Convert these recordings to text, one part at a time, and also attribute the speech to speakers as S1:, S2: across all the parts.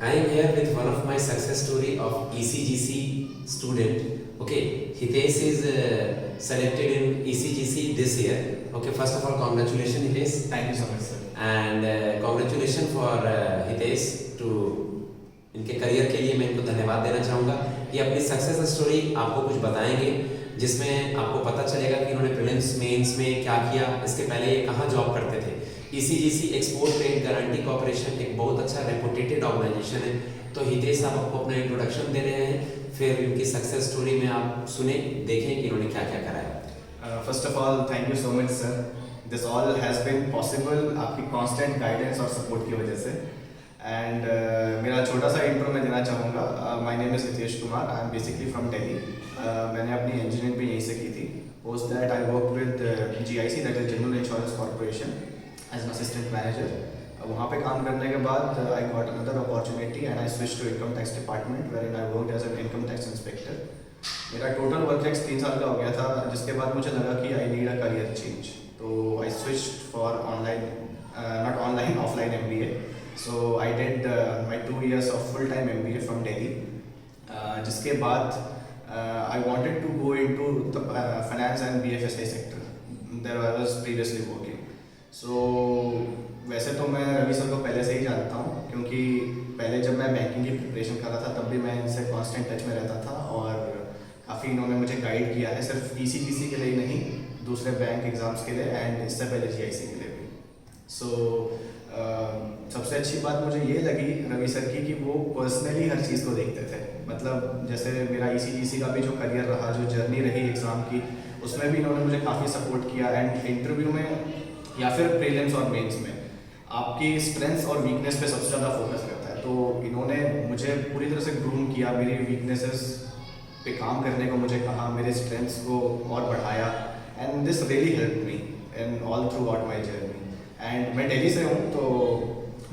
S1: I am here with one of my success story of ECGC student. Okay, Hitesh is selected in ECGC this year. Okay, first of all, congratulations Hitesh.
S2: Thank you so much, sir.
S1: And congratulations for Hitesh to इनके career के लिए मैं इनको धन्यवाद देना चाहूँगा। ये अपनी सक्सेस स्टोरी आपको कुछ बताएंगे जिसमें आपको पता चलेगा कि इन्होंने प्रीलिम्स मेंस में क्या किया, इसके पहले ये कहाँ जॉब करते थे। ECGC export trade guarantee corporation एक बहुत अच्छा रेपुटेटेड ऑर्गेनाइजेशन है। तो हितेश साहब आपको अपना इंट्रोडक्शन दे रहे हैं, फिर इनकी सक्सेस स्टोरी में आप सुने, देखें कि इन्होंने क्या क्या करा है।
S2: First of all thank you so much sir, this all has been possible आपकी कांस्टेंट गाइडेंस और सपोर्ट की वजह से। एंड मेरा छोटा सा इंट्रो मैं देना चाहूँगा। My name is Hitesh Kumar, I am basically from Delhi. मैंने अपनी इंजीनियरिंग भी यहीं से की थी। Post that I work with GIC, that is general insurance corporation, as an assistant manager. वहाँ पे काम करने के बाद I got another opportunity and I switch to income tax department where I worked as an income tax inspector. मेरा total work ex 3 साल का हो गया था, जिसके बाद मुझे लगा कि I need a career change. तो I switch for online, not online, offline MBA। So I did my 2 years of full-time MBA from Delhi. जिसके बाद I wanted to go into the finance and BFSI sector. There I was previously working. So वैसे तो मैं Ravi sir को पहले से ही जानता हूँ, क्योंकि पहले जब मैं बैंकिंग की प्रिपरेशन कर रहा था तब भी मैं इनसे कांस्टेंट टच में रहता था और काफ़ी इन्होंने मुझे गाइड किया है, सिर्फ ECGC के लिए नहीं, दूसरे बैंक एग्ज़ाम्स के लिए एंड इससे पहले GIC के लिए भी। सो सबसे अच्छी बात मुझे ये लगी रवि सर की कि वो पर्सनली हर चीज़ को देखते थे। मतलब जैसे मेरा ECGC का भी जो करियर रहा, जो जर्नी रही एग्ज़ाम की, उसमें भी इन्होंने मुझे काफ़ी सपोर्ट किया। एंड इंटरव्यू में या फिर प्रीलिम्स और मेंस में आपकी स्ट्रेंथ्स और वीकनेस पे सबसे ज़्यादा फोकस रहता है। तो इन्होंने मुझे पूरी तरह से ग्रूम किया, मेरी वीकनेसेस पे काम करने को मुझे कहा, मेरे स्ट्रेंथ्स को और बढ़ाया। And this really help me in all through out my journey. And मैं दिल्ली से हूँ, तो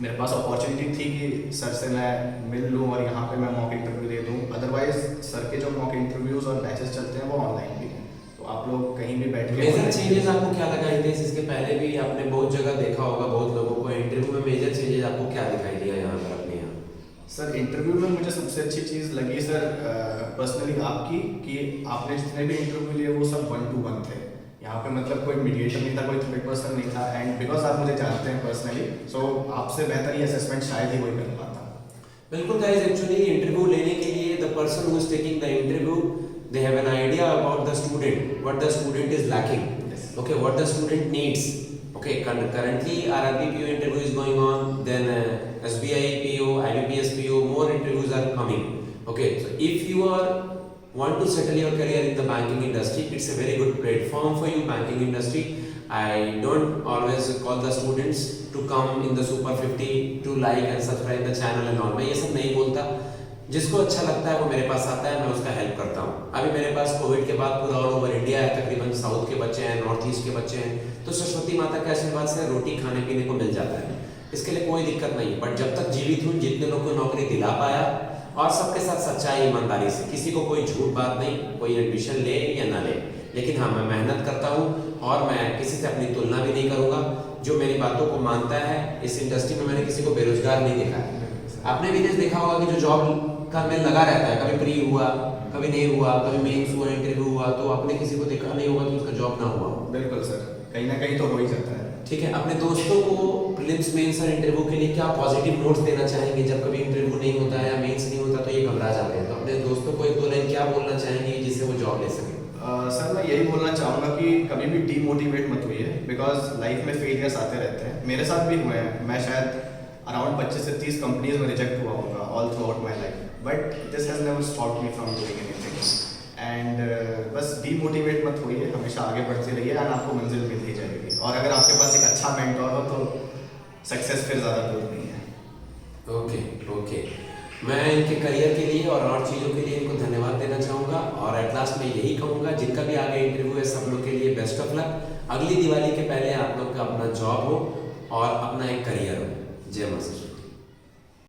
S2: मेरे पास अपॉर्चुनिटी थी कि सर से मैं मिल लूँ और यहाँ पे मैं मॉक इंटरव्यू दे दूँ। अदरवाइज सर के जो मॉक इंटरव्यूज़ और बैचेस चलते हैं वो ऑनलाइन भी हैं, तो आप लोग कहीं भी बैठ के।
S1: मेजर चेंजेस आपको क्या लगा हितेश? इसके पहले भी आपने बहुत जगह देखा होगा, बहुत लोगों को इंटरव्यू में मेजर चेंजेस आपको क्या दिखाई दिया यहाँ पर अपने यहाँ?
S2: सर इंटरव्यू में मुझे सबसे अच्छी चीज़ लगी सर पर्सनली आपकी, कि आपने जितने भी इंटरव्यू लिए वो सब 1 to 1 थे। यहाँ पे मतलब कोई मीडिएटर नहीं था, कोई थर्ड पर्सन नहीं था। एंड बिकॉज आप मुझे जानते हैं पर्सनली, सो आपसे बेहतर ये असेसमेंट शायद ही कोई कर पाता।
S1: बिल्कुल गाइस, एक्चुअली इंटरव्यू लेने के लिए the person who is taking the interview, they have an idea about the student, what the student is lacking, okay, what the student needs. Okay, currently RRB PO interview is going on, then SBI PO, IBPS PO, more interviews are coming. Okay, so if you are want to settle your career in the banking industry, it's a very good platform for you, banking industry. I don't always call the students to come in the Super 50 to like and subscribe the channel and all. मैं ये सब नहीं बोलता, जिसको अच्छा लगता है वो मेरे पास आता है, मैं उसका हेल्प करता हूँ। अभी मेरे पास कोविड के बाद पूरा ऑल ओवर इंडिया है, तकरीबन साउथ के बच्चे हैं, नॉर्थ ईस्ट के बच्चे हैं, तो सरस्वती माता के आशीर्वाद से रोटी खाने पीने को मिल जाता है, इसके लिए कोई दिक्कत नहीं। बट जब तक जीवित हूँ, जितने लोग को नौकरी दिला पाया, और सबके साथ सच्चाई ईमानदारी से, किसी को कोई झूठ बात नहीं, कोई एडमिशन ले या ना ले, लेकिन हाँ मैं मेहनत करता हूँ और मैं किसी से अपनी तुलना भी नहीं करूँगा। जो मेरी बातों को मानता है, इस इंडस्ट्री में मैंने किसी को बेरोजगार नहीं देखा है। आपने भी देखा होगा कि जो जॉब का मेल लगा रहता है, कभी प्री हुआ, कभी नहीं हुआ, कभी मेंस हुआ, इंटरव्यू हुआ, तो आपने किसी को देखा नहीं होगा कि उसका जॉब ना हुआ।
S2: बिल्कुल सर, कहीं ना कहीं तो हो ही जाता है।
S1: ठीक है, अपने दोस्तों को प्रीलिम्स मेंस और इंटरव्यू के लिए क्या पॉजिटिव नोट्स देना चाहेंगे? जब कभी इंटरव्यू नहीं होता है या मेंस नहीं होता तो ये घबरा जाते हैं, तो अपने दोस्तों को 1-2 लाइन क्या बोलना चाहेंगे जिससे वो जॉब ले सके?
S2: सर मैं यही बोलना चाहूँगा कि कभी भी डीमोटिवेट मत होइए, बिकॉज लाइफ में फेलियर्स आते रहते हैं। मेरे साथ भी हुए हैं, मैं शायद अराउंड 25 से 30 कंपनीज में रिजेक्ट हुआ होगा all through out my life, but this has never stopped me from doing anything. And बस डीमोटिवेट मत होइए, हमेशा आगे बढ़ते रहिए एंड आपको मंजिल मिल ही जाएगी। और अगर आपके पास एक अच्छा मेंटोर हो तो सक्सेस फिर ज़्यादा दूर नहीं है।
S1: ओके, मैं इनके करियर के लिए और चीज़ों के लिए इनको धन्यवाद देना चाहूँगा। और एट लास्ट मैं यही कहूँगा, जिनका भी आगे इंटरव्यू है, सब लोग के लिए बेस्ट ऑफ लक। अगली दिवाली के पहले आप लोग का अपना जॉब हो और अपना एक करियर हो। जय माता।